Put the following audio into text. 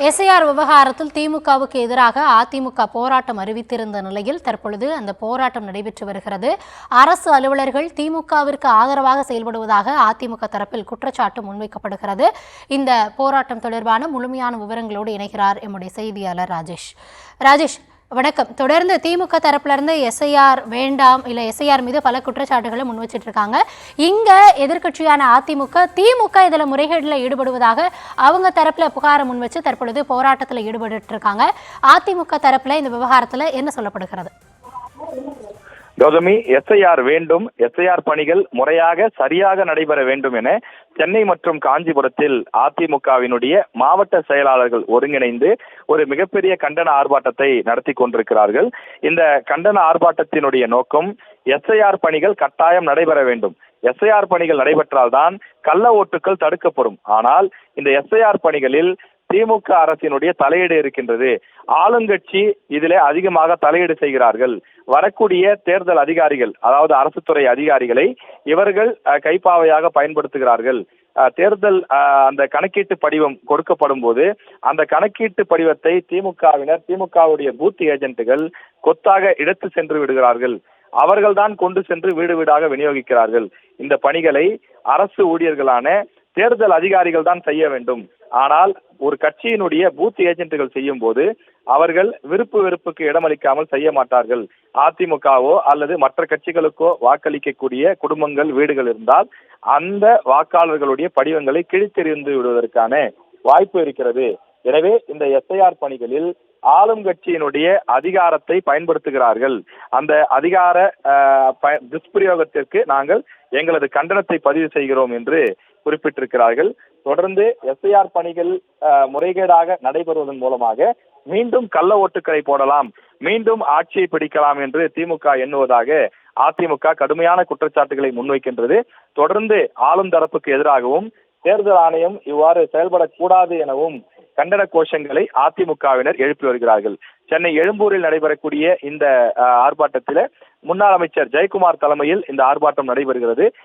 SIR விவகாரத்தில் திமுகவுக்கு எதிராக அதிமுக போராட்டம் அறிவித்திருந்த நிலையில் தற்பொழுது அந்த போராட்டம் நடைபெற்று வருகிறது. அரசு அலுவலர்கள் திமுகவிற்கு ஆதரவாக செயல்படுவதாக அதிமுக தரப்பில் குற்றச்சாட்டு முன்வைக்கப்படுகிறது. இந்த போராட்டம் தொடர்பான முழுமையான விவரங்களோடு இணைகிறார் எம்முடைய செய்தியாளர் ராஜேஷ். வணக்கம். தொடர்ந்து திமுக தரப்புல இருந்து எஸ்ஐஆர் வேண்டாம், இல்ல எஸ்ஐஆர் மீது பல குற்றச்சாட்டுகளை முன் வச்சிட்டு இருக்காங்க. இங்க எதிர்கட்சியான திமுக இதுல முறைகேடுல ஈடுபடுவதாக அவங்க தரப்புல புகாரை முன் வச்சு தற்பொழுது போராட்டத்தில் ஈடுபட்டு இருக்காங்க. அதிமுக தரப்புல இந்த விவகாரத்துல என்ன சொல்லப்படுகிறது? கௌதமி, எஸ்ஐஆர் வேண்டும், எஸ்ஐஆர் பணிகள் முறையாக சரியாக நடைபெற வேண்டும் என சென்னை மற்றும் காஞ்சிபுரத்தில் அதிமுகவினுடைய மாவட்ட செயலாளர்கள் ஒருங்கிணைந்து ஒரு மிகப்பெரிய கண்டன ஆர்ப்பாட்டத்தை நடத்தி கொண்டிருக்கிறார்கள். இந்த கண்டன ஆர்ப்பாட்டத்தினுடைய நோக்கம் எஸ்ஐஆர் பணிகள் கட்டாயம் நடைபெற வேண்டும். எஸ்ஐஆர் பணிகள் நடைபெற்றால்தான் கள்ள ஓட்டுகள் தடுக்கப்படும். ஆனால் இந்த எஸ்ஐஆர் பணிகளில் திமுக அரசினுடைய தலையீடு இருக்கின்றது. ஆளுங்கட்சி இதிலே அதிகமாக தலையீடு செய்கிறார்கள். வரக்கூடிய தேர்தல் அதிகாரிகள், அதாவது அரசு துறை அதிகாரிகளை இவர்கள் கைப்பாவையாக பயன்படுத்துகிறார்கள். தேர்தல் அந்த கணக்கீட்டு படிவம் கொடுக்கப்படும் போது அந்த கணக்கீட்டு படிவத்தை திமுகவுடைய பூத் ஏஜென்ட்டுகள் கொத்தாக எடுத்து சென்று விடுகிறார்கள். அவர்கள்தான் கொண்டு சென்று வீடு வீடாக விநியோகிக்கிறார்கள். இந்த பணிகளை அரசு ஊழியர்களான தேர்தல் அதிகாரிகள் தான் செய்ய வேண்டும். ஆனால் ஒரு கட்சியினுடைய பூத் ஏஜென்ட்டுகள் செய்யும் போது அவர்கள் விருப்பு வெறுப்புக்கு இடமளிக்காமல் செய்ய மாட்டார்கள். அதிமுகவோ அல்லது மற்ற கட்சிகளுக்கோ வாக்களிக்கக்கூடிய குடும்பங்கள், வீடுகள் இருந்தால் அந்த வாக்காளர்களுடைய படிவங்களை கிழித்தெறிந்து விடுவதற்கான வாய்ப்பு இருக்கிறது. எனவே இந்த எஸ்ஐஆர் பணிகளில் ஆளும் கட்சியினுடைய அதிகாரத்தை பயன்படுத்துகிறார்கள். அந்த அதிகார துஷ்பிரயோகத்திற்கு நாங்கள் எங்களது கண்டனத்தை பதிவு செய்கிறோம் என்று குறிப்பிட்டிருக்கிறார்கள். தொடர்ந்து எஸ்ஐஆர் பணிகள் முறைகேடாக நடைபெறுவதன் மூலமாக மீண்டும் கள்ள ஓட்டுக்களை போடலாம், மீண்டும் ஆட்சியை பிடிக்கலாம் என்று திமுக எண்ணுவதாக அதிமுக கடுமையான குற்றச்சாட்டுகளை முன்வைக்கின்றது. தொடர்ந்து ஆளும் தரப்புக்கு எதிராகவும் தேர்தல் ஆணையம் இவ்வாறு செயல்படக்கூடாது எனவும் கண்டன கோஷங்களை அதிமுகவினர் எழுப்பி வருகிறார்கள். சென்னை எழும்பூரில் நடைபெறக்கூடிய இந்த ஆர்ப்பாட்டத்தில் முன்னாள் அமைச்சர் ஜெயக்குமார் தலைமையில் இந்த ஆர்ப்பாட்டம் நடைபெறுகிறது.